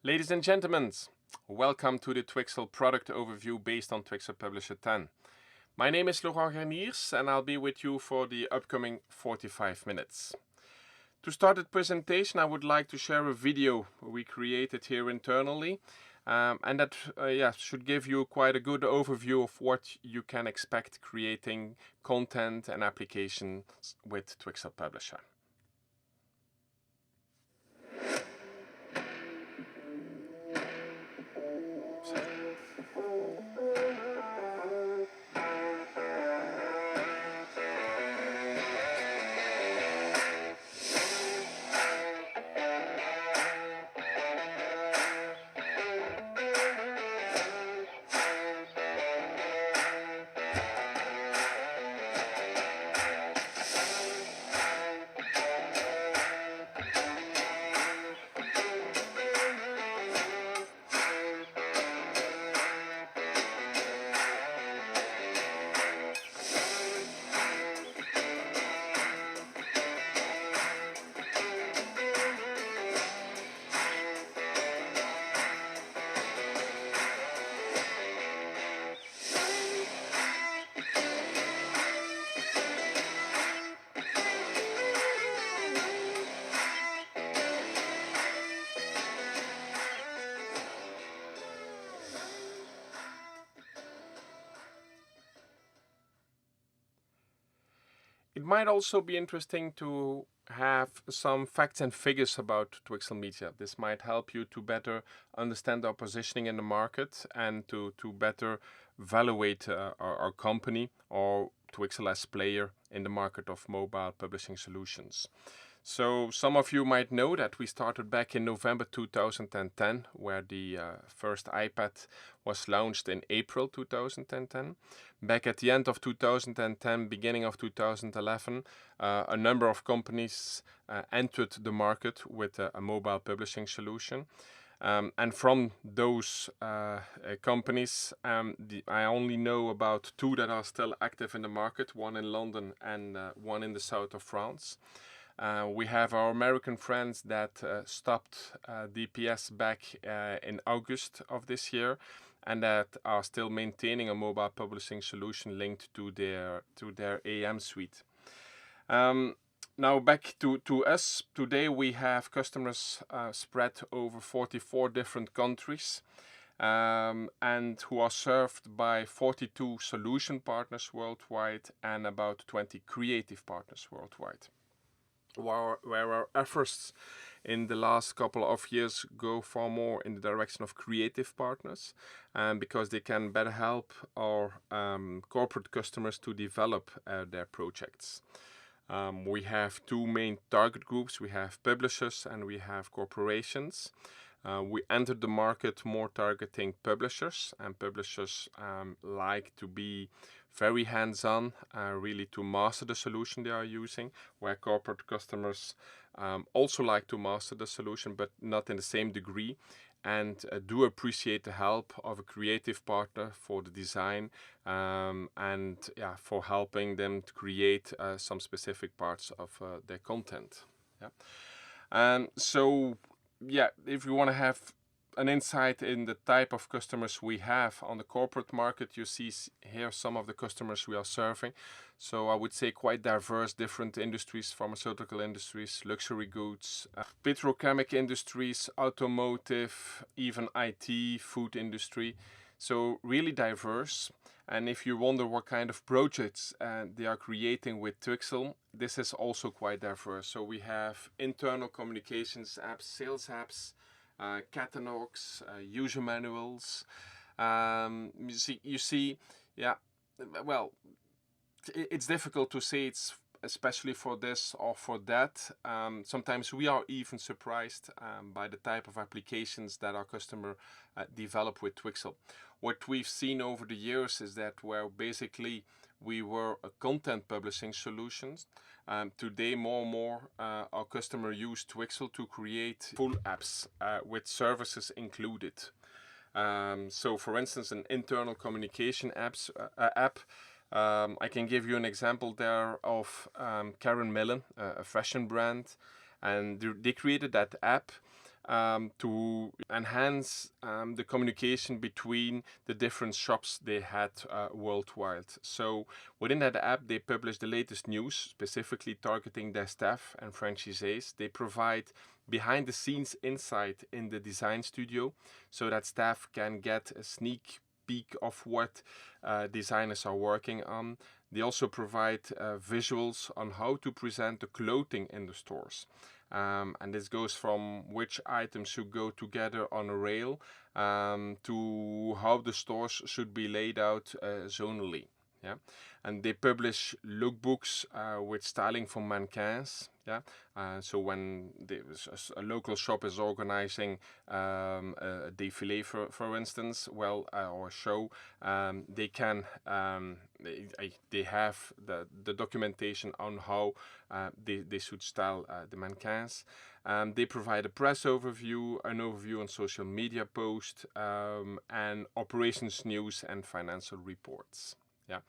Ladies and gentlemen, welcome to the Twixl product overview based on Twixl Publisher 10. My name is Laurent Gerniers and I'll be with you for the upcoming 45 minutes. To start the presentation, I would like to share a video we created here internally and that should give you quite a good overview of what you can expect creating content and applications with Twixl Publisher. It might also be interesting to have some facts and figures about Twixl Media. This might help you to better understand our positioning in the market and to better evaluate our company or Twixl as player in the market of mobile publishing solutions. So some of you might know that we started back in November 2010, where the first iPad was launched in April 2010. Back at the end of 2010, beginning of 2011, a number of companies entered the market with a mobile publishing solution. And from those companies, I only know about two that are still active in the market, one in London and one in the south of France. We have our American friends that stopped DPS back in August of this year and that are still maintaining a mobile publishing solution linked to their AM suite. Now back to us. Today we have customers spread over 44 different countries and who are served by 42 solution partners worldwide and about 20 creative partners worldwide. Where our efforts in the last couple of years go far more in the direction of creative partners, because they can better help our corporate customers to develop their projects. We have two main target groups. We have publishers and we have corporations. We entered the market more targeting publishers, and publishers like to be very hands-on, really to master the solution they are using, where corporate customers also like to master the solution, but not in the same degree, and do appreciate the help of a creative partner for the design and for helping them to create some specific parts of their content. If you want to have an insight in the type of customers we have on the corporate market, you see here some of the customers we are serving. So I would say quite diverse, different industries: pharmaceutical industries, luxury goods, petrochemical industries, automotive, even IT, food industry. So really diverse. And if you wonder what kind of projects they are creating with Twixl, this is also quite diverse. So we have internal communications apps, sales apps, catalogs, user manuals. It's difficult to say it's especially for this or for that. Sometimes we are even surprised by the type of applications that our customer develop with Twixl. What we've seen over the years is that where basically we were a content publishing solutions, today more and more our customer use Twixl to create full apps with services included. So for instance, an internal communication app. I can give you an example there of Karen Millen, a fashion brand, and they created that app to enhance the communication between the different shops they had worldwide. So within that app, they publish the latest news, specifically targeting their staff and franchisees. They provide behind the scenes insight in the design studio so that staff can get a sneak peek of what designers are working on. They also provide visuals on how to present the clothing in the stores. And this goes from which items should go together on a rail to how the stores should be laid out zonally. Yeah, and they publish lookbooks with styling for mannequins. Yeah, so when a local shop is organizing a défilé, for instance, well, or a show, they can they have the documentation on how they should style the mannequins. They provide a press overview, an overview on social media posts, and operations news and financial reports. Yeah.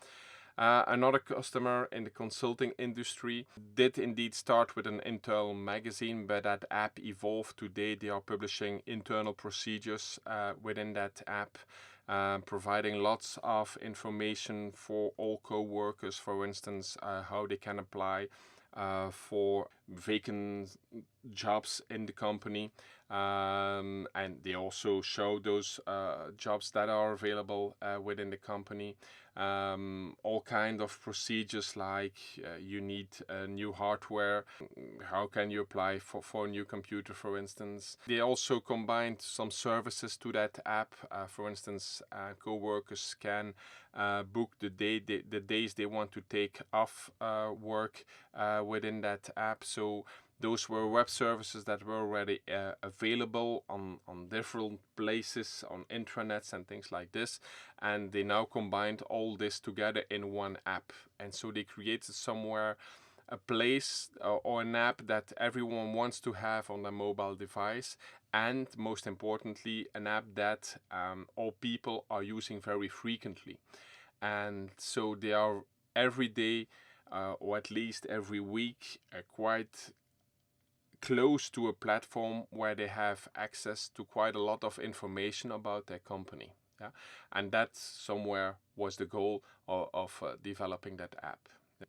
Another customer in the consulting industry did indeed start with an internal magazine, but that app evolved. Today they are publishing internal procedures within that app, providing lots of information for all co-workers, for instance, how they can apply for vacant jobs in the company, and they also show those jobs that are available within the company. All kind of procedures like you need new hardware, how can you apply for a new computer, for instance. They also combined some services to that app. For instance, co-workers can book the days they want to take off work within that app. So those were web services that were already available on different places, on intranets and things like this. And they now combined all this together in one app. And so they created somewhere a place or an app that everyone wants to have on their mobile device. And most importantly, an app that all people are using very frequently. And so they are every day or at least every week quite close to a platform where they have access to quite a lot of information about their company. Yeah? And that somewhere was the goal of developing that app.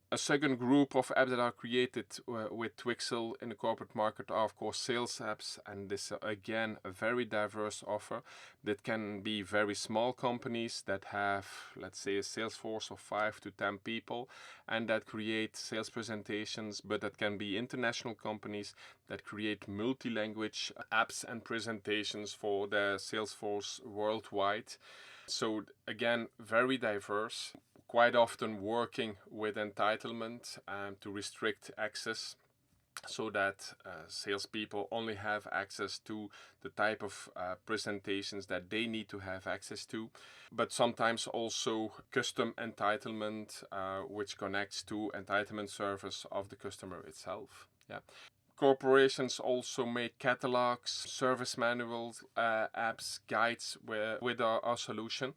A second group of apps that are created with Twixl in the corporate market are of course sales apps, and this again a very diverse offer that can be very small companies that have, let's say, a sales force of 5 to 10 people and that create sales presentations, but that can be international companies that create multi-language apps and presentations for their sales force worldwide. So again, very diverse. Quite often working with entitlement to restrict access so that salespeople only have access to the type of presentations that they need to have access to, but sometimes also custom entitlement which connects to entitlement service of the customer itself. Yeah. Corporations also make catalogs, service manuals, apps, guides with our solution.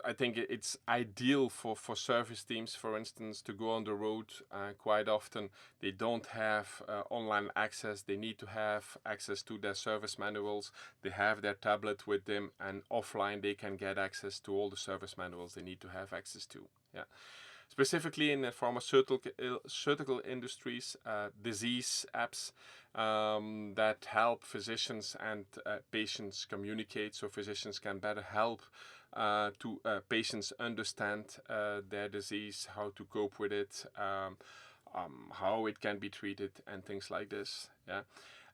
I think it's ideal for service teams, for instance, to go on the road. Quite often they don't have online access. They need to have access to their service manuals. They have their tablet with them, and offline they can get access to all the service manuals they need to have access to. Yeah. Specifically in the pharmaceutical industries, disease apps that help physicians and patients communicate, so physicians can better help to patients understand their disease, how to cope with it, how it can be treated, and things like this. Yeah.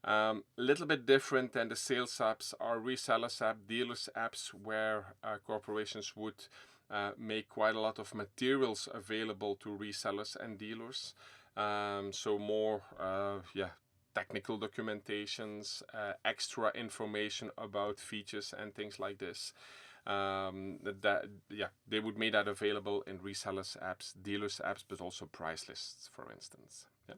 A little bit different than the sales apps are resellers app, dealers apps, where corporations would make quite a lot of materials available to resellers and dealers. So more, technical documentations, extra information about features and things like this. They would make that available in resellers apps, dealers apps, but also price lists, for instance. Yeah.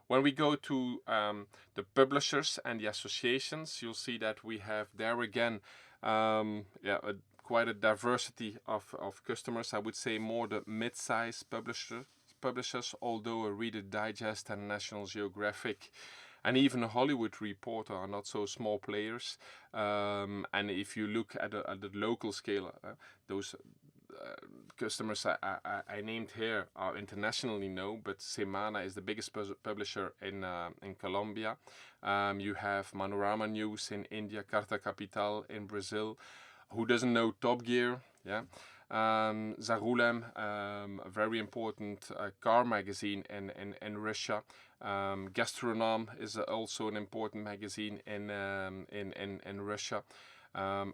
When we go to the publishers and the associations, you'll see that we have there again quite a diversity of customers. I would say more the mid-size publishers, although a Reader Digest and National Geographic and even a Hollywood Reporter are not so small players. And if you look at the local scale, those customers I named here are internationally known, but Semana is the biggest publisher in Colombia. You have Manorama News in India, Carta Capital in Brazil. Who doesn't know Top Gear? Yeah. Zarulem, a very important car magazine in Russia. Gastronom is also an important magazine in Russia.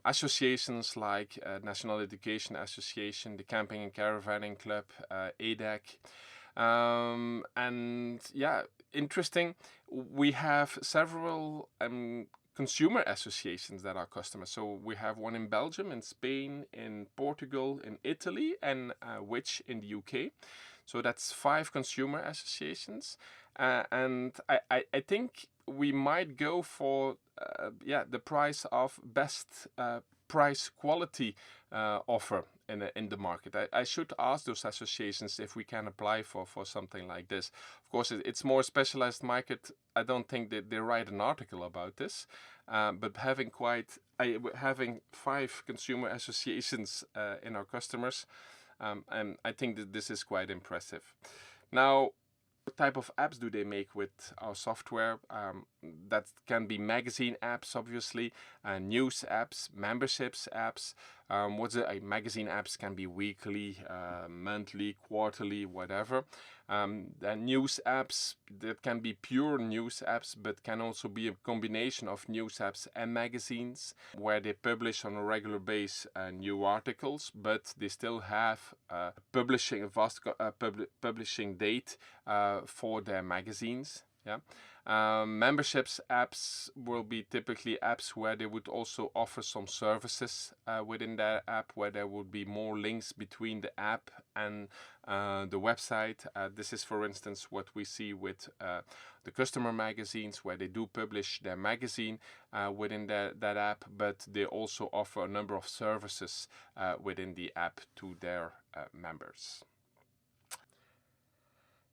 Associations like National Education Association, the Camping and Caravanning Club, ADAC. And yeah, interesting. We have several consumer associations that are customers. So we have one in Belgium, in Spain, in Portugal, in Italy, and which in the UK. So that's 5 consumer associations. And I think we might go for the price of best price quality offer in the market. I should ask those associations if we can apply for something like this. Of course, it's more specialized market. I don't think that they write an article about this, but having 5 consumer associations in our customers, and I think that this is quite impressive. Now, what type of apps do they make with our software? That can be magazine apps, obviously, news apps, memberships apps. Magazine apps can be weekly, monthly, quarterly, whatever. Then news apps, that can be pure news apps, but can also be a combination of news apps and magazines, where they publish on a regular basis new articles, but they still have a vast publishing date for their magazines. Yeah. Memberships apps will be typically apps where they would also offer some services within their app, where there would be more links between the app and the website. This is, for instance, what we see with the customer magazines, where they do publish their magazine within that app, but they also offer a number of services within the app to their members.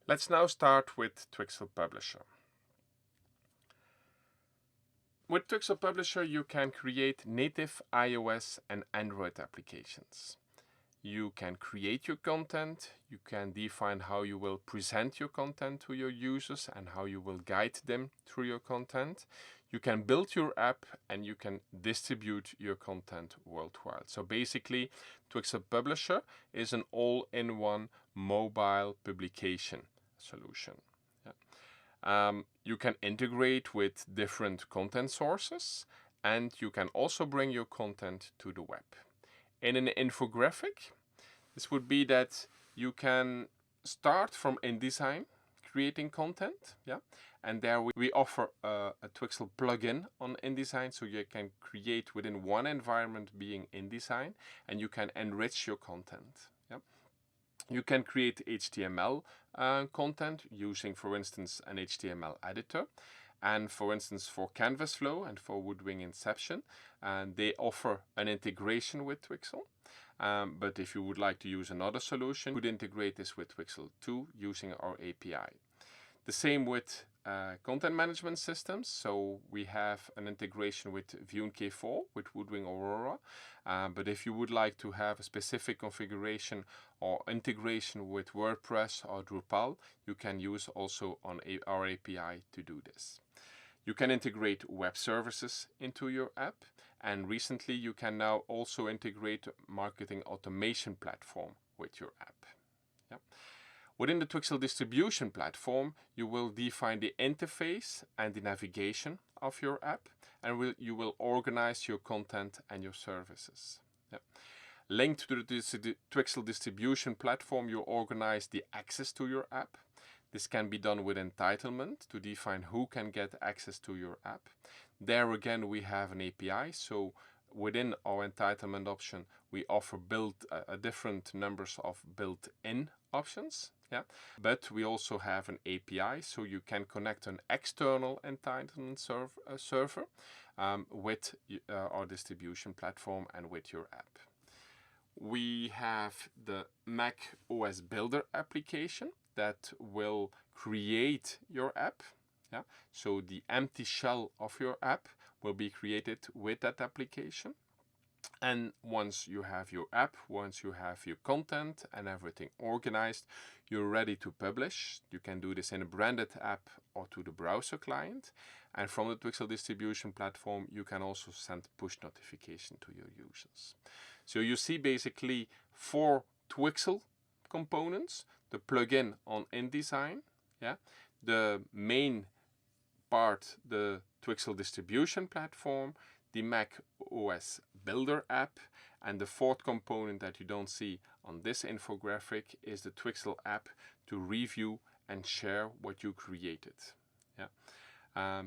Let's now start with Twixl Publisher. With Twixl Publisher, you can create native iOS and Android applications. You can create your content, you can define how you will present your content to your users and how you will guide them through your content. You can build your app and you can distribute your content worldwide. So basically, Twixl Publisher is an all-in-one mobile publication solution. You can integrate with different content sources, and you can also bring your content to the web. In an infographic, this would be that you can start from InDesign, creating content, and there we offer a Twixl plugin on InDesign, so you can create within one environment being InDesign, and you can enrich your content. You can create HTML content using, for instance, an HTML editor. And for instance, for Canvas Flow and for Woodwing Inception, they offer an integration with Twixl. But if you would like to use another solution, you could integrate this with Twixl too using our API. The same with content management systems. So we have an integration with Vue K4 with Woodwing Aurora. But if you would like to have a specific configuration or integration with WordPress or Drupal, you can use also on our API to do this. You can integrate web services into your app, and recently you can now also integrate marketing automation platform with your app. Within the Twixl distribution platform, you will define the interface and the navigation of your app, and you will organize your content and your services. Linked to the Twixl distribution platform, you organize the access to your app. This can be done with Entitlement to define who can get access to your app. There again, we have an API, so within our Entitlement option, we offer different numbers of built-in options. But we also have an API, so you can connect an external Entitlement server with our distribution platform and with your app. We have the Mac OS Builder application that will create your app. Yeah? So the empty shell of your app will be created with that application. And once you have your app, once you have your content and everything organized, you're ready to publish. You can do this in a branded app or to the browser client. And from the Twixl distribution platform, you can also send push notification to your users. So you see basically 4 Twixl components: the plugin on InDesign, yeah, the main part, the Twixl distribution platform, the Mac OS Builder app, and the 4th component that you don't see on this infographic is the Twixl app to review and share what you created. Yeah.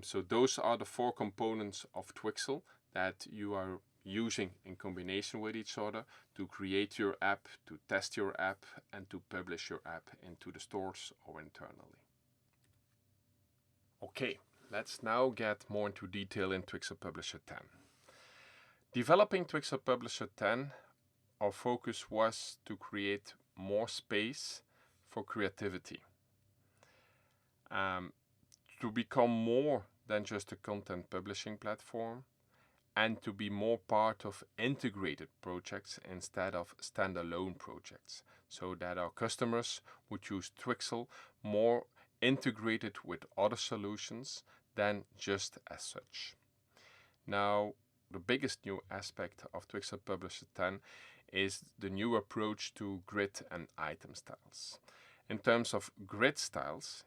So those are the 4 components of Twixl that you are using in combination with each other to create your app, to test your app, and to publish your app into the stores or internally. Okay, let's now get more into detail in Twixl Publisher 10. Developing Twixl Publisher 10, our focus was to create more space for creativity. To become more than just a content publishing platform, and to be more part of integrated projects instead of standalone projects, so that our customers would use Twixl more integrated with other solutions than just as such. Now, the biggest new aspect of Twixl Publisher 10 is the new approach to grid and item styles. In terms of grid styles,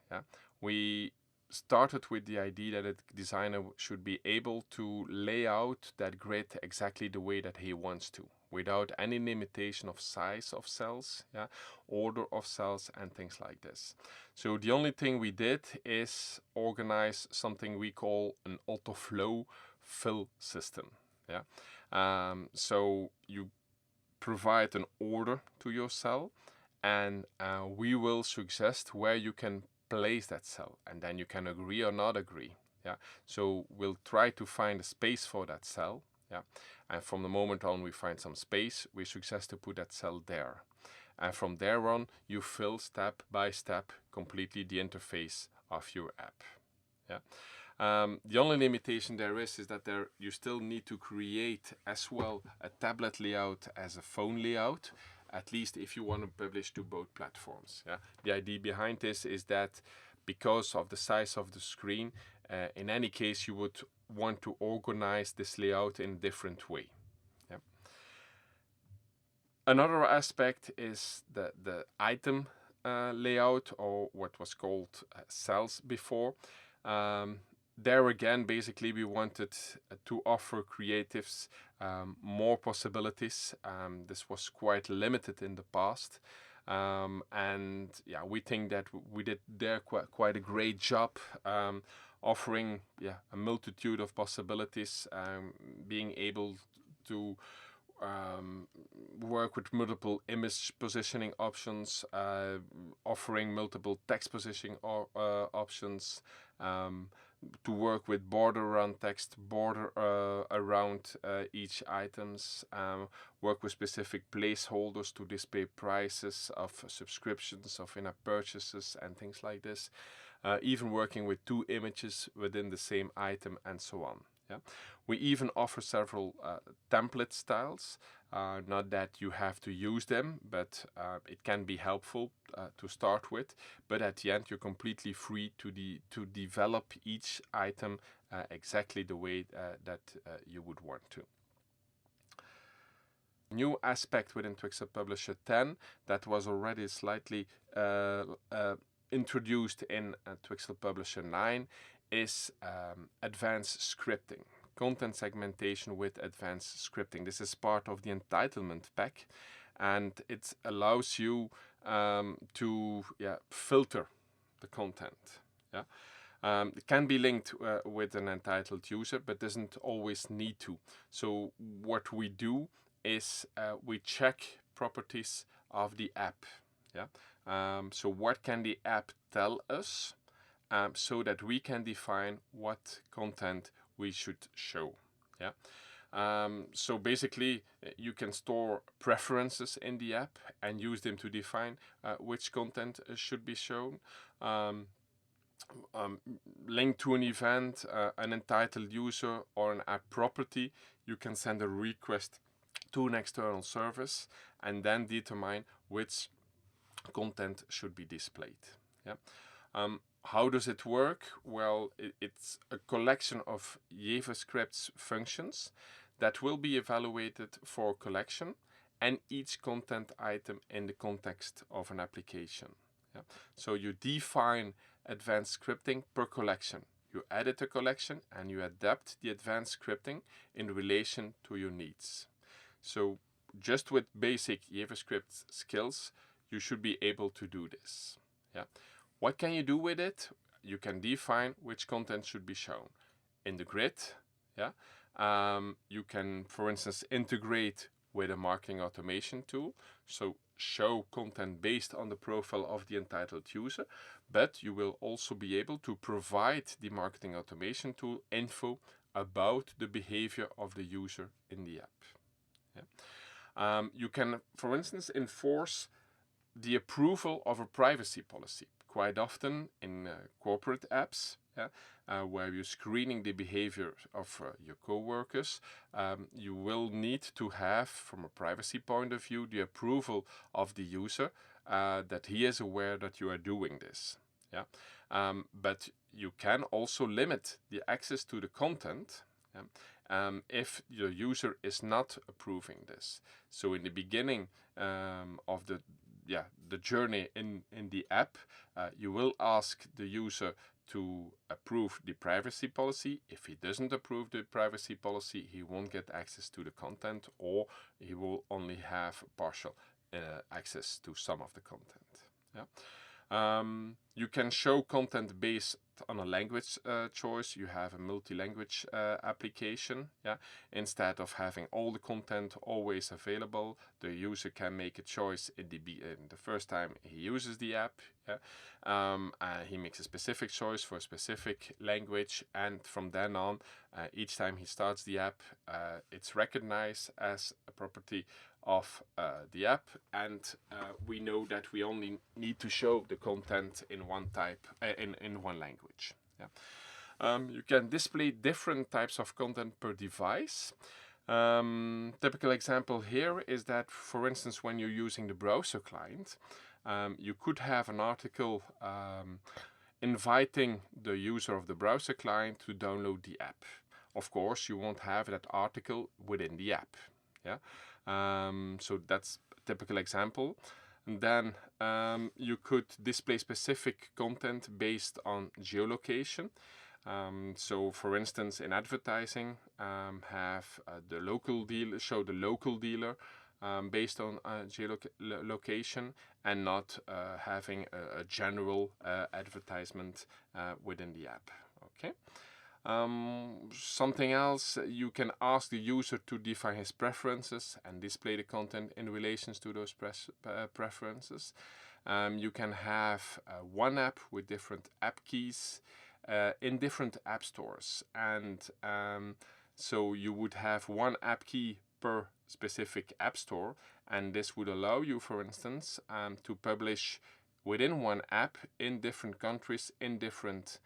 we started with the idea that a designer should be able to lay out that grid exactly the way that he wants to, without any limitation of size of cells, order of cells, and things like this. So the only thing we did is organize something we call an auto flow fill system. So you provide an order to your cell, and we will suggest where you can place that cell, and then you can agree or not agree. So we'll try to find a space for that cell, and from the moment on we find some space, we suggest to put that cell there, and from there on you fill step by step completely the interface of your app. The only limitation there is that you still need to create as well a tablet layout as a phone layout, at least if you want to publish to both platforms. The idea behind this is that because of the size of the screen, in any case you would want to organize this layout in a different way. Another aspect is the item layout, or what was called cells before. There again, basically we wanted to offer creatives more possibilities. This was quite limited in the past, and we think that we did there quite a great job offering a multitude of possibilities, being able to work with multiple image positioning options, offering multiple text positioning options, to work with border around text, border around each items, work with specific placeholders to display prices of subscriptions, of in-app purchases, and things like this. Even working with 2 images within the same item, and so on. We even offer several template styles. Not that you have to use them, but it can be helpful to start with. But at the end, you're completely free to develop each item exactly the way that you would want to. New aspect within Twixl Publisher 10 that was already slightly introduced in Twixl Publisher 9 is advanced scripting. Content segmentation with advanced scripting. This is part of the entitlement pack, and it allows you to filter the content. It can be linked with an entitled user, but doesn't always need to. So what we do is we check properties of the app. So what can the app tell us, so that we can define what content we should show. So basically you can store preferences in the app and use them to define which content should be shown. link to an event, an entitled user, or an app property, you can send a request to an external service and then determine which content should be displayed. Yeah. How does it work? Well, it's a collection of JavaScript functions that will be evaluated for collection and each content item in the context of an application. Yeah. So you define advanced scripting per collection. You edit a collection and you adapt the advanced scripting in relation to your needs. So just with basic JavaScript skills, you should be able to do this. Yeah. What can you do with it? You can define which content should be shown in the grid. Yeah. You can, for instance, integrate with a marketing automation tool. So show content based on the profile of the entitled user, but you will also be able to provide the marketing automation tool info about the behavior of the user in the app. Yeah. You can, for instance, enforce the approval of a privacy policy. Quite often in corporate apps, where you're screening the behavior of your co-workers, you will need to have, from a privacy point of view, the approval of the user that he is aware that you are doing this. Yeah? But you can also limit the access to the content if your user is not approving this. So in the beginning of the journey in the app, you will ask the user to approve the privacy policy. If he doesn't approve the privacy policy, he won't get access to the content, or he will only have partial access to some of the content. Yeah. You can show content based on a language choice. You have a multi-language application. Yeah. Instead of having all the content always available, the user can make a choice in the first time he uses the app. Yeah. He makes a specific choice for a specific language, and from then on, each time he starts the app, it's recognized as a property of the app, and we know that we only need to show the content in one type, in one language. Yeah. You can display different types of content per device. Typical example here is that, for instance, when you're using the browser client, you could have an article inviting the user of the browser client to download the app. Of course, you won't have that article within the app. Yeah. So that's a typical example. And then you could display specific content based on geolocation. So for instance, in advertising, have the local dealer show the local dealer based on geolocation, and not having a general advertisement within the app. Okay. Something else, you can ask the user to define his preferences and display the content in relation to those preferences. You can have one app with different app keys in different app stores, and so you would have one app key per specific app store, and this would allow you, for instance, to publish within one app in different countries in different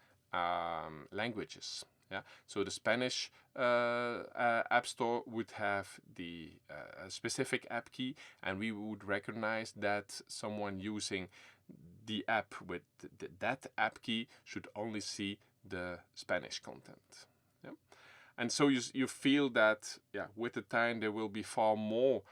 languages. Yeah. So the Spanish app store would have the specific app key, and we would recognize that someone using the app with that app key should only see the Spanish content. Yeah. And so you feel that, yeah, with the time there will be far more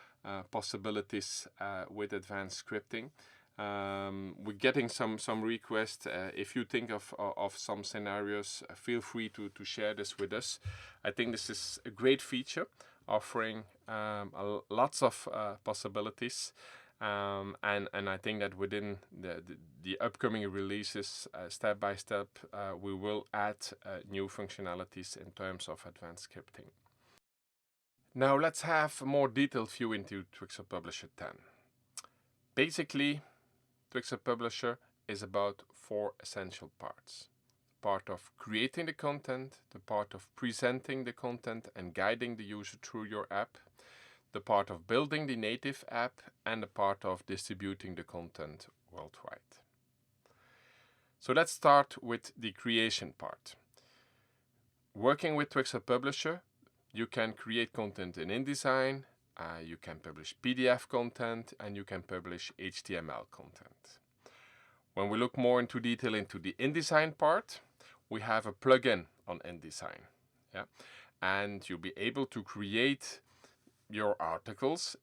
possibilities with advanced scripting. We're getting some requests. If you think of some scenarios, feel free to share this with us. I think this is a great feature, offering lots of possibilities. And I think that within the upcoming releases, step by step, we will add new functionalities in terms of advanced scripting. Now let's have a more detailed view into Twixl Publisher 10. Basically, Twixl Publisher is about 4 essential parts. The part of creating the content, the part of presenting the content and guiding the user through your app, the part of building the native app, and the part of distributing the content worldwide. So let's start with the creation part. Working with Twixl Publisher, you can create content in InDesign, you can publish PDF content, and you can publish HTML content. When we look more into detail into the InDesign part, we have a plugin on InDesign. Yeah? And you'll be able to create your articles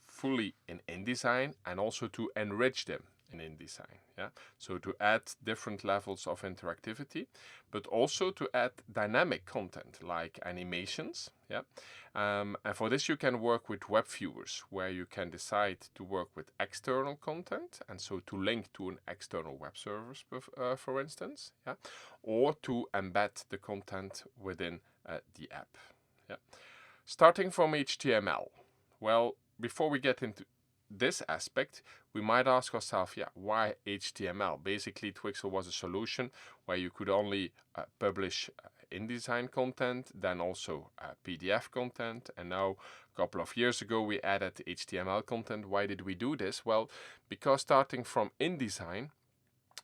fully in InDesign and also to enrich them in InDesign. Yeah? So to add different levels of interactivity, but also to add dynamic content like animations. Yeah? And for this you can work with web viewers, where you can decide to work with external content, and so to link to an external web service, for instance, yeah? Or to embed the content within the app. Yeah? Starting from HTML. Well, before we get into this aspect, we might ask ourselves, why HTML? Basically, Twixl was a solution where you could only publish InDesign content, then also PDF content, and now a couple of years ago we added HTML content. Why did we do this? Well, because starting from InDesign,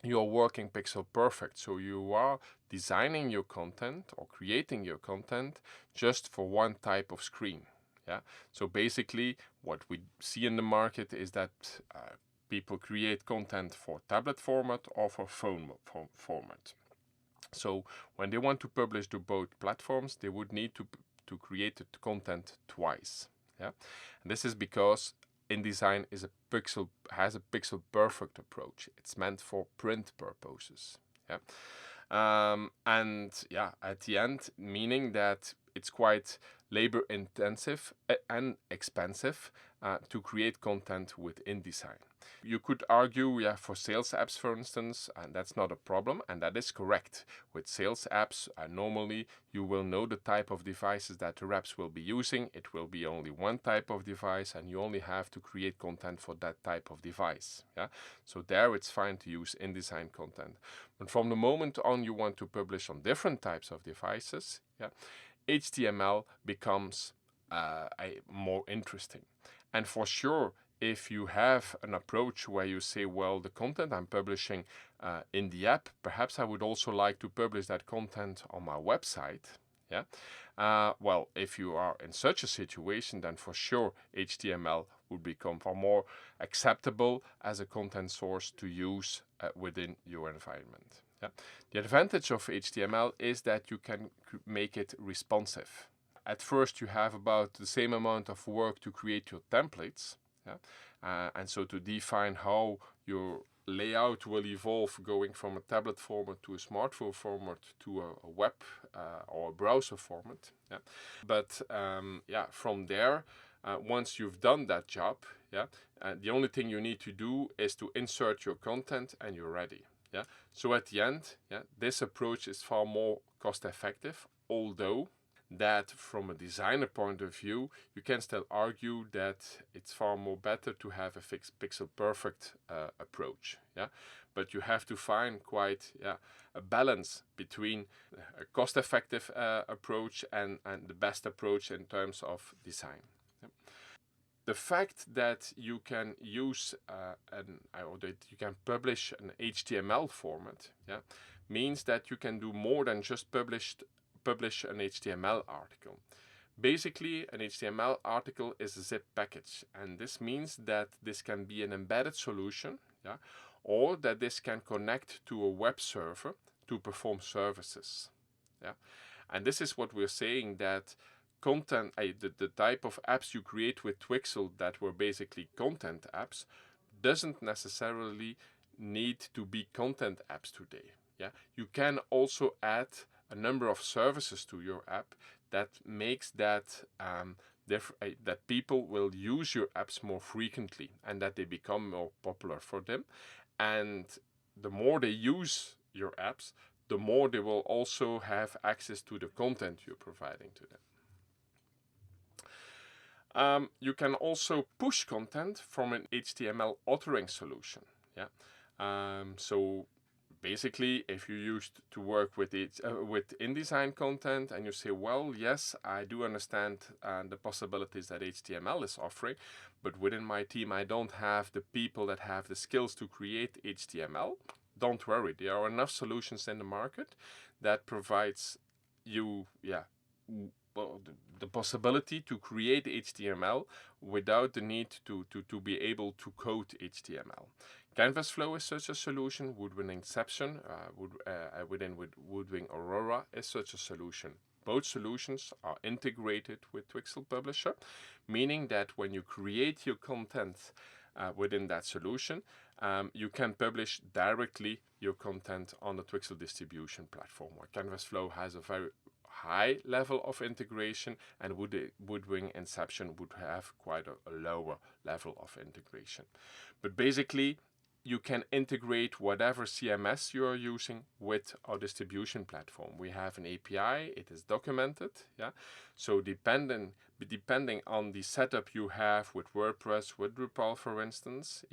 you're working pixel perfect, so you are designing your content or creating your content just for one type of screen. Yeah? So basically what we see in the market is that people create content for tablet format or for phone format. So when they want to publish to both platforms, they would need to create the content twice. Yeah? And this is because InDesign has a pixel perfect approach. It's meant for print purposes. Yeah? At the end, meaning that it's quite labor intensive and expensive to create content with InDesign. You could argue, for sales apps, for instance, and that's not a problem, and that is correct. With sales apps, normally you will know the type of devices that the reps will be using. It will be only one type of device, and you only have to create content for that type of device. Yeah? So there it's fine to use InDesign content. But from the moment on you want to publish on different types of devices, HTML becomes more interesting. And for sure, if you have an approach where you say, well, the content I'm publishing in the app, perhaps I would also like to publish that content on my website. Yeah. Well, if you are in such a situation, then for sure HTML would become far more acceptable as a content source to use within your environment. Yeah. The advantage of HTML is that you can make it responsive. At first, you have about the same amount of work to create your templates. Yeah? And so to define how your layout will evolve going from a tablet format to a smartphone format to a web or a browser format. Yeah? But from there, once you've done that job, the only thing you need to do is to insert your content and you're ready. Yeah? So at the end, this approach is far more cost effective, although that from a designer point of view, you can still argue that it's far more better to have a fixed pixel perfect approach. Yeah? But you have to find quite a balance between a cost effective approach and the best approach in terms of design. Yeah? The fact that you can use or that you can publish an HTML format means that you can do more than just publish an HTML article. Basically, an HTML article is a zip package, and this means that this can be an embedded solution, or that this can connect to a web server to perform services. Yeah? And this is what we're saying, that content, the type of apps you create with Twixl that were basically content apps, doesn't necessarily need to be content apps today. Yeah? You can also add a number of services to your app that makes that that people will use your apps more frequently and that they become more popular for them. And the more they use your apps, the more they will also have access to the content you're providing to them. You can also push content from an HTML authoring solution. Yeah. So basically, if you used to work with InDesign content and you say, well, yes, I do understand the possibilities that HTML is offering, but within my team I don't have the people that have the skills to create HTML, don't worry, there are enough solutions in the market that provides you, well, the possibility to create HTML without the need to be able to code HTML. Canvas Flow is such a solution. Woodwing Inception within Woodwing Aurora is such a solution. Both solutions are integrated with Twixl Publisher, meaning that when you create your content within that solution, you can publish directly your content on the Twixl distribution platform, where Canvas Flow has a very high level of integration, and Woodwing Inception would have quite a lower level of integration. But basically, you can integrate whatever CMS you are using with our distribution platform. We have an API, it is documented, so depending on the setup you have with WordPress, with Drupal for instance,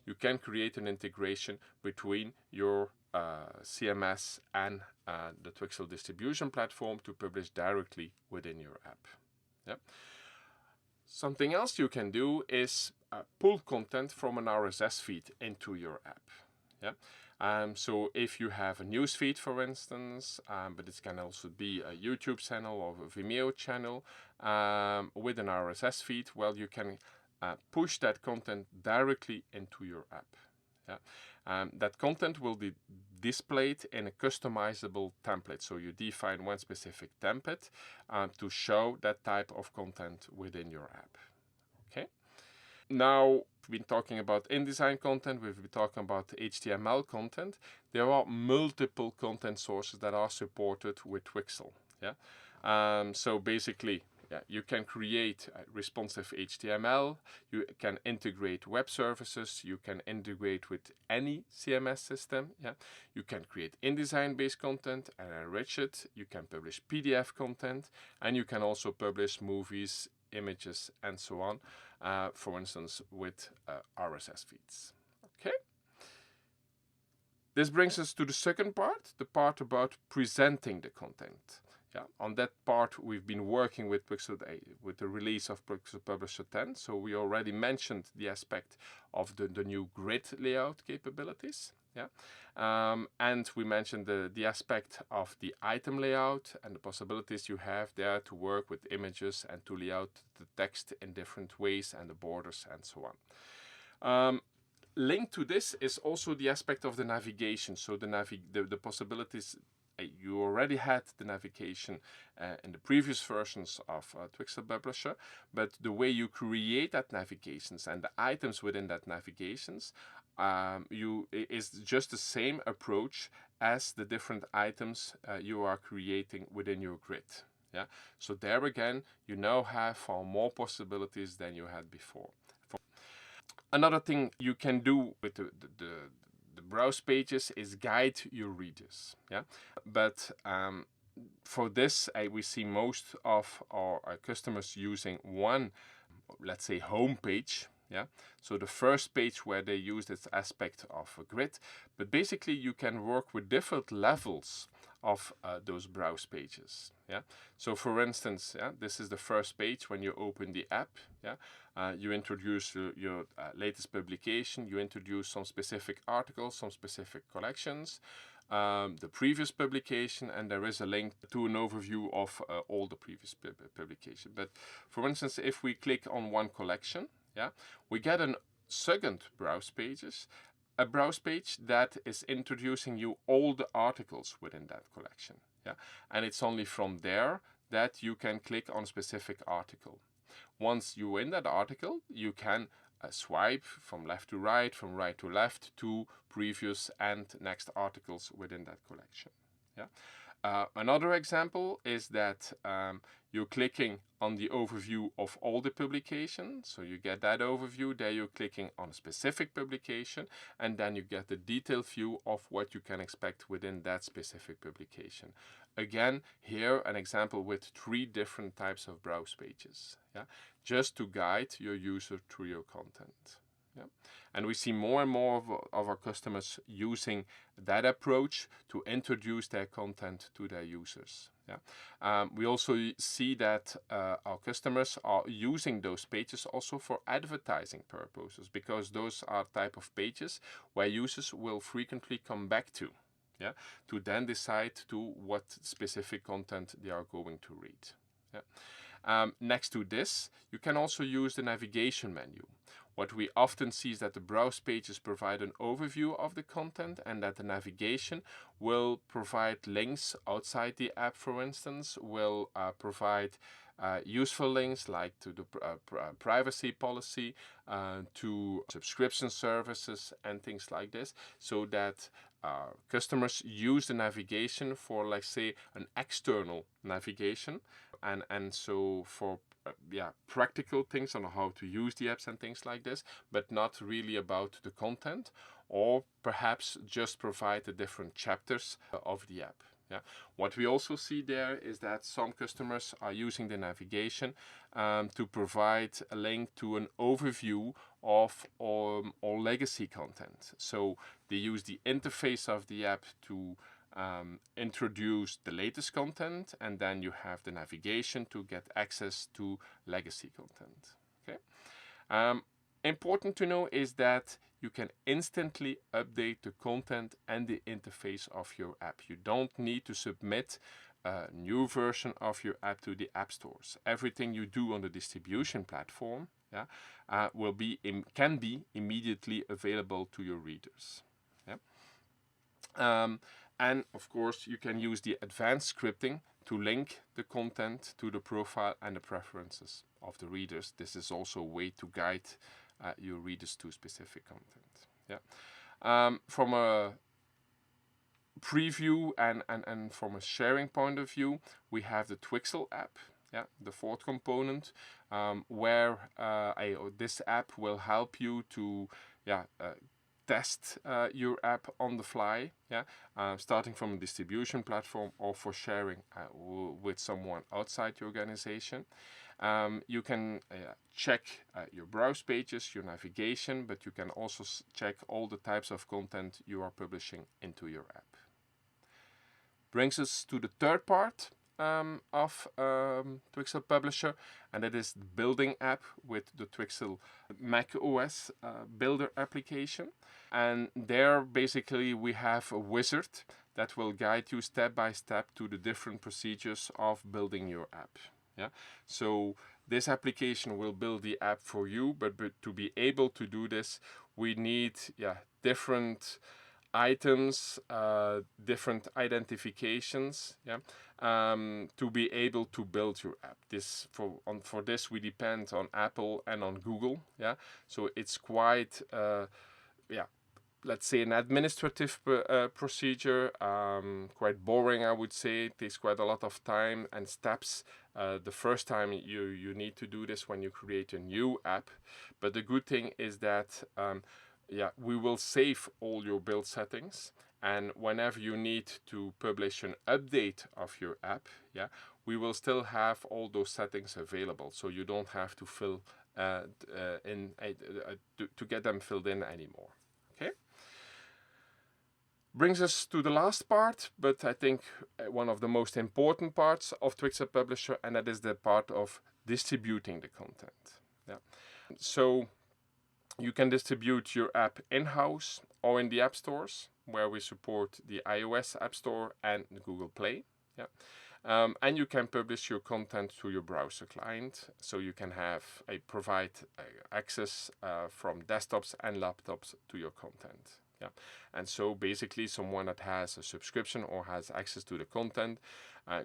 you can create an integration between your CMS and the Twixl distribution platform to publish directly within your app. Something else you can do is pull content from an RSS feed into your app. So if you have a news feed, for instance, but it can also be a YouTube channel or a Vimeo channel with an RSS feed, well, you can push that content directly into your app. That content will be displayed in a customizable template. So you define one specific template to show that type of content within your app. Okay. Now, we've been talking about InDesign content, we've been talking about HTML content. There are multiple content sources that are supported with Twixl. So basically, you can create responsive HTML, you can integrate web services, you can integrate with any CMS system. You can create InDesign-based content and enrich it. You can publish PDF content, and you can also publish movies, images, and so on, for instance, with RSS feeds. Okay. This brings us to the second part, the part about presenting the content. On that part, we've been working with Twixl with the release of Twixl Publisher 10. So we already mentioned the aspect of the new grid layout capabilities. And we mentioned the aspect of the item layout and the possibilities you have there to work with images and to lay out the text in different ways and the borders and so on. Linked to this is also the aspect of the navigation. So the possibilities. You already had the navigation in the previous versions of Twixl Publisher, but the way you create that navigations and the items within that navigations is just the same approach as the different items you are creating within your grid. So there again, you now have far more possibilities than you had before. Another thing you can do with the browse pages is guide your readers. But for this, we see most of our customers using one, let's say, home page. So the first page where they use this aspect of a grid, but basically you can work with different levels of those browse pages. So for instance, this is the first page when you open the app. You introduce your latest publication, you introduce some specific articles, some specific collections, the previous publication, and there is a link to an overview of all the previous publication. But for instance, if we click on one collection, we get a second browse pages, a browse page that is introducing you all the articles within that collection. And it's only from there that you can click on a specific article. Once you're in that article, you can swipe from left to right, from right to left to previous and next articles within that collection. Another example is that you're clicking on the overview of all the publications. So you get that overview, there you're clicking on a specific publication, and then you get the detailed view of what you can expect within that specific publication. Again, here an example with 3 different types of browse pages, just to guide your user through your content. And we see more and more of our customers using that approach to introduce their content to their users. Yeah. We also see that our customers are using those pages also for advertising purposes, because those are type of pages where users will frequently come back to, yeah, to then decide to what specific content they are going to read. Yeah. Next to this, you can also use the navigation menu. What we often see is that the browse pages provide an overview of the content, and that the navigation will provide links outside the app, for instance, will provide useful links like to the privacy policy, to subscription services and things like this, so that customers use the navigation for, like, say, an external navigation, and so for practical things on how to use the apps and things like this, but not really about the content, or perhaps just provide the different chapters of the app. Yeah. What we also see there is that some customers are using the navigation to provide a link to an overview of all legacy content. So they use the interface of the app to introduce the latest content, and then you have the navigation to get access to legacy content. Okay. Important to know is that you can instantly update the content and the interface of your app. You don't need to submit a new version of your app to the app stores. Everything you do on the distribution platform, yeah, can be immediately available to your readers. Yeah. And of course, you can use the advanced scripting to link the content to the profile and the preferences of the readers. This is also a way to guide your readers to specific content. Yeah. From a preview and from a sharing point of view, we have the Twixl app. Yeah, the fourth component, where this app will help you to test your app on the fly, yeah, starting from a distribution platform or for sharing with someone outside your organization. You can check your browse pages, your navigation, but you can also check all the types of content you are publishing into your app. Brings us to the third part of Twixl Publisher, and that is the building app with the Twixl Mac OS builder application. And there basically we have a wizard that will guide you step by step to the different procedures of building your app. Yeah. So this application will build the app for you, but to be able to do this, we need different items, different identifications, to be able to build your app. For this we depend on Apple and on Google. Yeah, so it's quite let's say an administrative procedure, quite boring, I would say. It takes quite a lot of time and steps the first time you need to do this when you create a new app. But the good thing is that we will save all your build settings, and whenever you need to publish an update of your app, we will still have all those settings available, so you don't have to fill to get them filled in anymore. Okay. Brings us to the last part, but I think one of the most important parts of Twixl Publisher, and that is the part of distributing the content. Yeah. So you can distribute your app in-house or in the app stores, where we support the iOS App Store and Google Play. Yeah. And you can publish your content to your browser client, so you can provide access from desktops and laptops to your content. Yeah. And so basically someone that has a subscription or has access to the content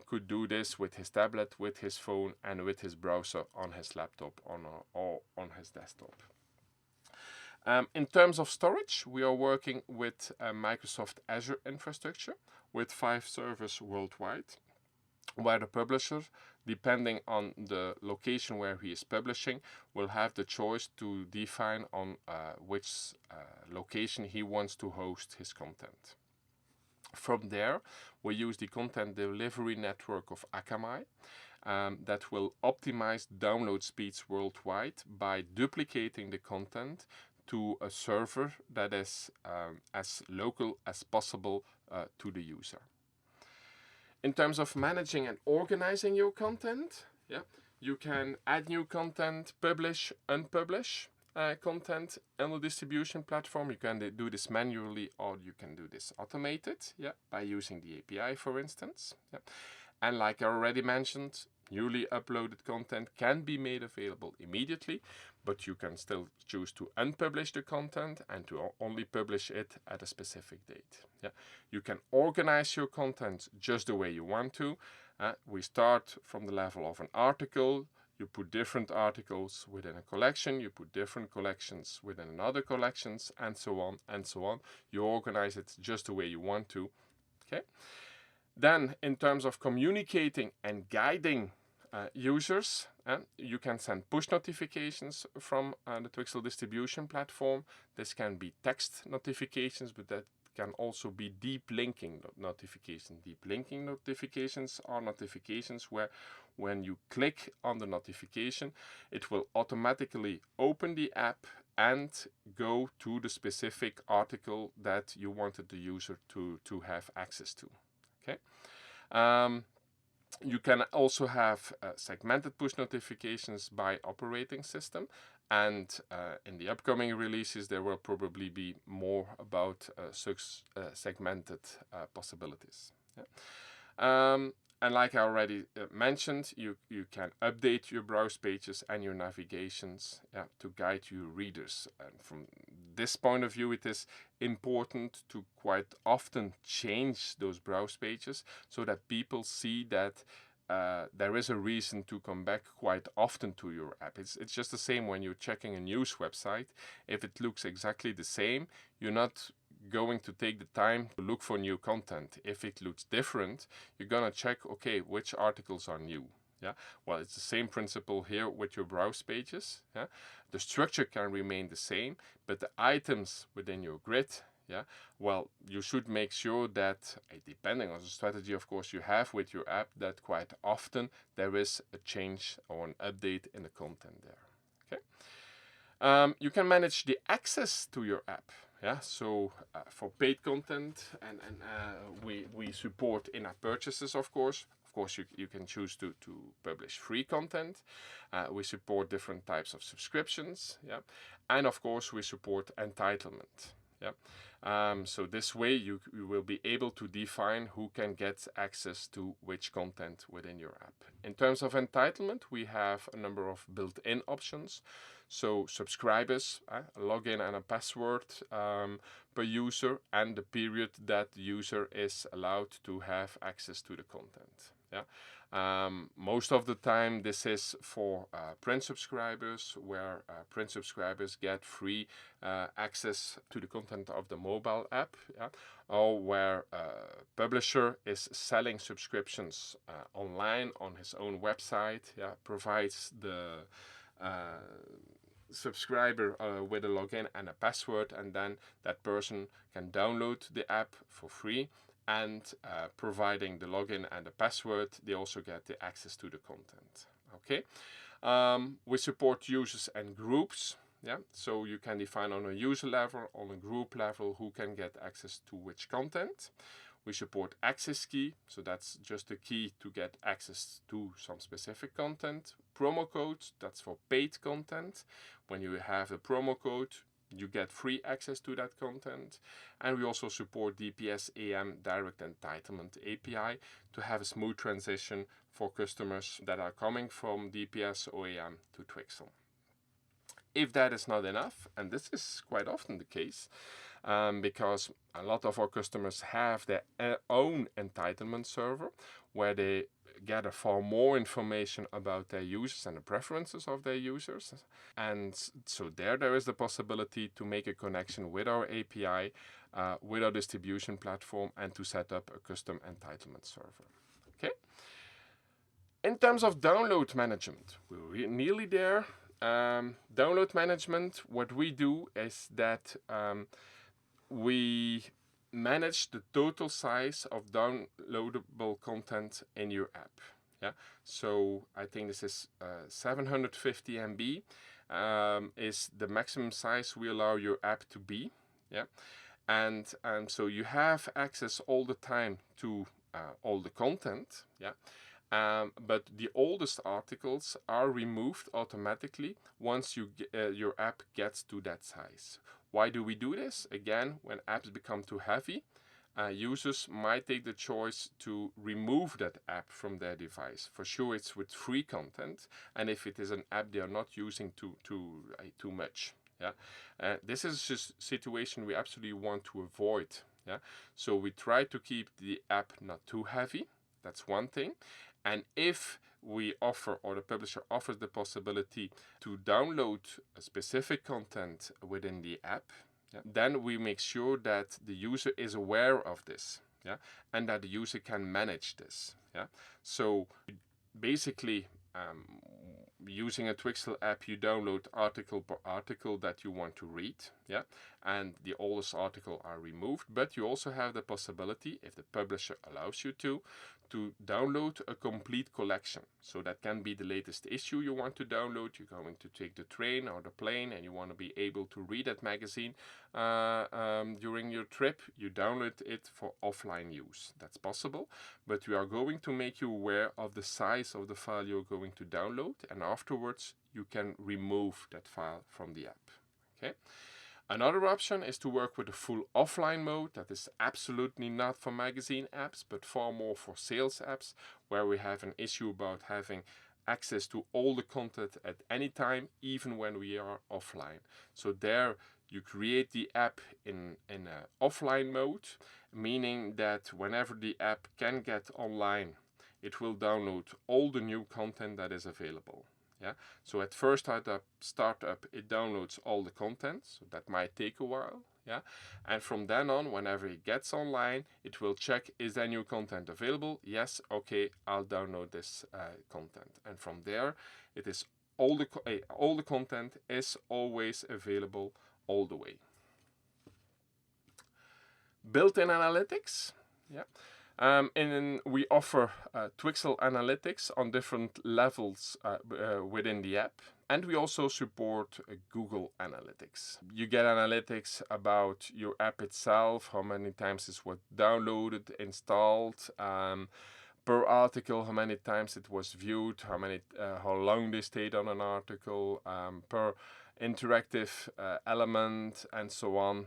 could do this with his tablet, with his phone, and with his browser on his laptop or on his desktop. In terms of storage, we are working with Microsoft Azure infrastructure with 5 servers worldwide, where the publisher, depending on the location where he is publishing, will have the choice to define on which location he wants to host his content. From there, we use the content delivery network of Akamai that will optimize download speeds worldwide by duplicating the content to a server that is as local as possible to the user. In terms of managing and organizing your content, yeah, you can add new content, publish, unpublish content on the distribution platform. You can do this manually, or you can do this automated, yeah, by using the API, for instance. Yeah. And like I already mentioned, newly uploaded content can be made available immediately, but you can still choose to unpublish the content and to only publish it at a specific date. Yeah. You can organize your content just the way you want to. We start from the level of an article. You put different articles within a collection, you put different collections within another collections, and so on and so on. You organize it just the way you want to. Okay. Then, in terms of communicating and guiding users, you can send push notifications from the Twixl distribution platform. This can be text notifications, but that can also be deep linking notifications. Deep linking notifications are notifications where when you click on the notification, it will automatically open the app and go to the specific article that you wanted the user to have access to. Okay. You can also have segmented push notifications by operating system, and in the upcoming releases there will probably be more about such segmented possibilities. Yeah. And like I already mentioned, you can update your browse pages and your navigations to guide your readers. And from this point of view, it is important to quite often change those browse pages so that people see that there is a reason to come back quite often to your app. It's just the same when you're checking a news website. If it looks exactly the same, you're not going to take the time to look for new content. If it looks different, you're gonna check, okay, which articles are new. Yeah, well, it's the same principle here with your browse pages. Yeah, the structure can remain the same, but the items within your grid, yeah, well, you should make sure that, depending on the strategy, of course, you have with your app, that quite often there is a change or an update in the content there. Okay. You can manage the access to your app. Yeah, so for paid content, and we support in-app purchases, of course. Of course, you can choose to publish free content. We support different types of subscriptions. Yeah, and of course we support entitlement. Yeah. So this way you will be able to define who can get access to which content within your app. In terms of entitlement, we have a number of built-in options. So subscribers, a login and a password per user, and the period that the user is allowed to have access to the content. Yeah. Most of the time this is for print subscribers, where print subscribers get free access to the content of the mobile app, yeah? Or where a publisher is selling subscriptions online on his own website, yeah? Provides the subscriber with a login and a password, and then that person can download the app for free, and providing the login and the password, they also get the access to the content. Okay. We support users and groups. Yeah, so you can define on a user level, on a group level, who can get access to which content. We support access key, so that's just a key to get access to some specific content. Promo codes, that's for paid content. When you have a promo code, you get free access to that content. And we also support DPS AM Direct Entitlement API to have a smooth transition for customers that are coming from DPS or AM to Twixl. If that is not enough, and this is quite often the case, because a lot of our customers have their own entitlement server where they gather far more information about their users and the preferences of their users. And so there is the possibility to make a connection with our API, with our distribution platform, and to set up a custom entitlement server. Okay. In terms of download management, we're nearly there. Download management, what we do is that we manage the total size of downloadable content in your app. Yeah, so I think this is 750 MB is the maximum size we allow your app to be. Yeah, and so you have access all the time to all the content, yeah. But the oldest articles are removed automatically once your app gets to that size. Why do we do this? Again, when apps become too heavy, users might take the choice to remove that app from their device. For sure, it's with free content, and if it is an app they are not using too much. Yeah, this is just a situation we absolutely want to avoid. Yeah, so we try to keep the app not too heavy. That's one thing. And if we offer, or the publisher offers the possibility to download a specific content within the app, yeah, then we make sure that the user is aware of this, yeah, and that the user can manage this. Yeah, so basically, using a Twixl app, you download article per article that you want to read, yeah, and the oldest article are removed. But you also have the possibility, if the publisher allows you to download a complete collection. So that can be the latest issue you want to download. You're going to take the train or the plane and you want to be able to read that magazine during your trip. You download it for offline use. That's possible, but we are going to make you aware of the size of the file you're going to download, and afterwards you can remove that file from the app. Okay. Another option is to work with a full offline mode. That is absolutely not for magazine apps, but far more for sales apps, where we have an issue about having access to all the content at any time, even when we are offline. So there you create the app in an offline mode, meaning that whenever the app can get online, it will download all the new content that is available. Yeah, so at first startup, it downloads all the content, so that might take a while. Yeah, and from then on, whenever it gets online, it will check, is there new content available? Yes, okay, I'll download this content, and from there, it is all the content is always available all the way. Built-in analytics. Yeah. We offer Twixl Analytics on different levels within the app. And we also support Google Analytics. You get analytics about your app itself, how many times it was downloaded, installed, per article, how many times it was viewed, how long they stayed on an article, per interactive element, and so on.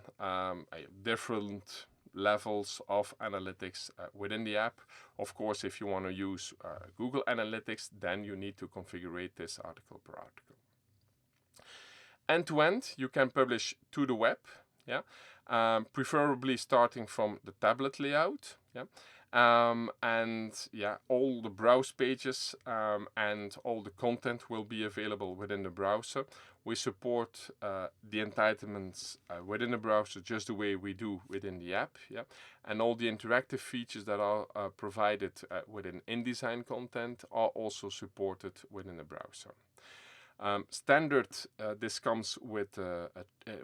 Different levels of analytics within the app. Of course, if you want to use Google Analytics, then you need to configure this article per article. End-to-end, you can publish to the web, yeah, preferably starting from the tablet layout, yeah. And yeah, all the browse pages and all the content will be available within the browser. We support the entitlements within the browser just the way we do within the app, yeah. And all the interactive features that are provided within InDesign content are also supported within the browser. Standard, this comes with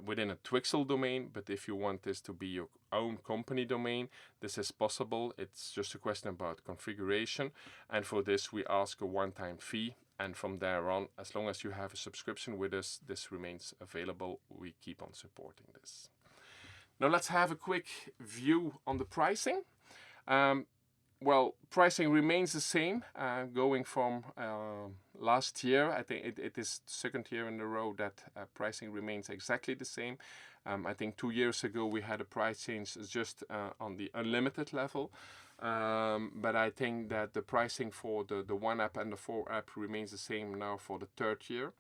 within a Twixl domain, but if you want this to be your own company domain, this is possible. It's just a question about configuration, and for this we ask a one-time fee, and from there on, as long as you have a subscription with us, this remains available. We keep on supporting this. Now let's have a quick view on the pricing. Well, pricing remains the same, going from last year. I think it is the second year in a row that pricing remains exactly the same. I think 2 years ago we had a price change just on the unlimited level. But I think that the pricing for the 1 app and the 4 app remains the same now for the 3rd year.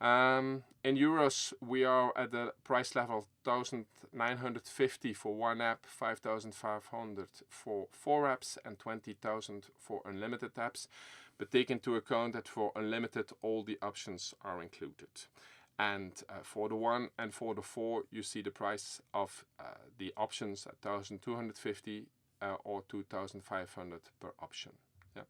In euros, we are at the price level of 1,950 for 1 app, 5,500 for 4 apps, and 20,000 for unlimited apps. But take into account that for unlimited, all the options are included. And for the 1 and for the 4, you see the price of the options at 1,250 or 2,500 per option. Yeah.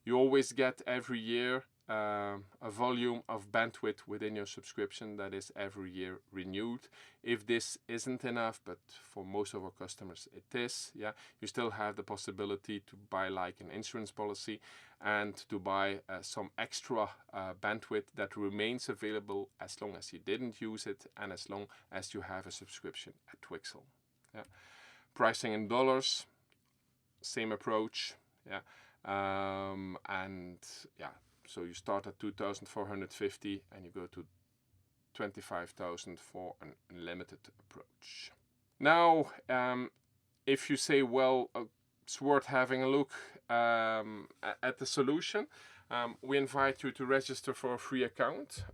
You always get every year a volume of bandwidth within your subscription that is every year renewed. If this isn't enough, but for most of our customers it is, yeah, you still have the possibility to buy like an insurance policy and to buy some extra bandwidth that remains available as long as you didn't use it and as long as you have a subscription at Twixl. Yeah. Pricing in dollars, same approach. Yeah, and yeah, so you start at 2,450 and you go to 25,000 for an unlimited approach. Now, if you say, well, it's worth having a look at the solution, we invite you to register for a free account.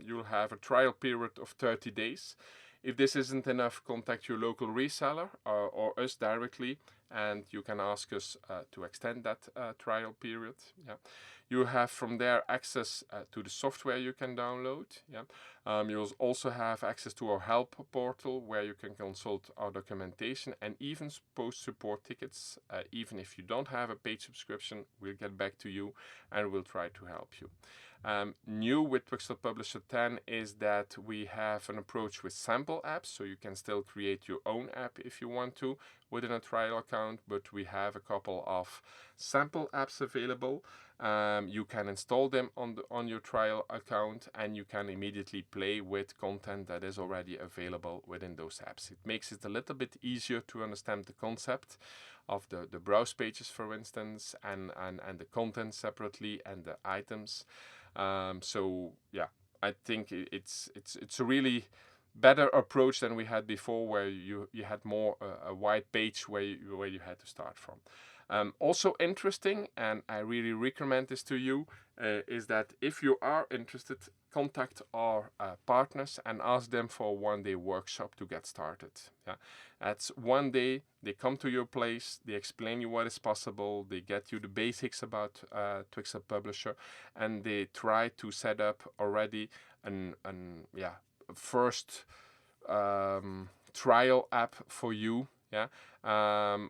You'll have a trial period of 30 days. If this isn't enough, contact your local reseller or us directly, and you can ask us to extend that trial period. Yeah. You have from there access to the software you can download. Yeah. You'll also have access to our help portal where you can consult our documentation and even post support tickets. Even if you don't have a paid subscription, we'll get back to you and we'll try to help you. New with Twixl Publisher 10 is that we have an approach with sample apps, so you can still create your own app if you want to within a trial account, but we have a couple of sample apps available. You can install them on your trial account and you can immediately play with content that is already available within those apps. It makes it a little bit easier to understand the concept of the browse pages, for instance, and the content separately and the items. So yeah, I think it's a really better approach than we had before, where you had more a wide page where you had to start from. Also interesting, and I really recommend this to you, is that if you are interested, contact our partners and ask them for a one-day workshop to get started. Yeah, that's one day. They come to your place, they explain you what is possible, they get you the basics about Twixl Publisher, and they try to set up already an first trial app for you. Yeah,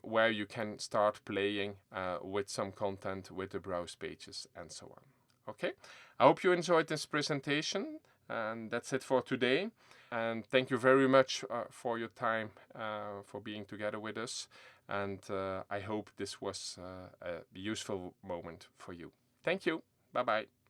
where you can start playing with some content with the browse pages and so on. Okay, I hope you enjoyed this presentation, and that's it for today. And thank you very much for your time, for being together with us. And I hope this was a useful moment for you. Thank you. Bye-bye.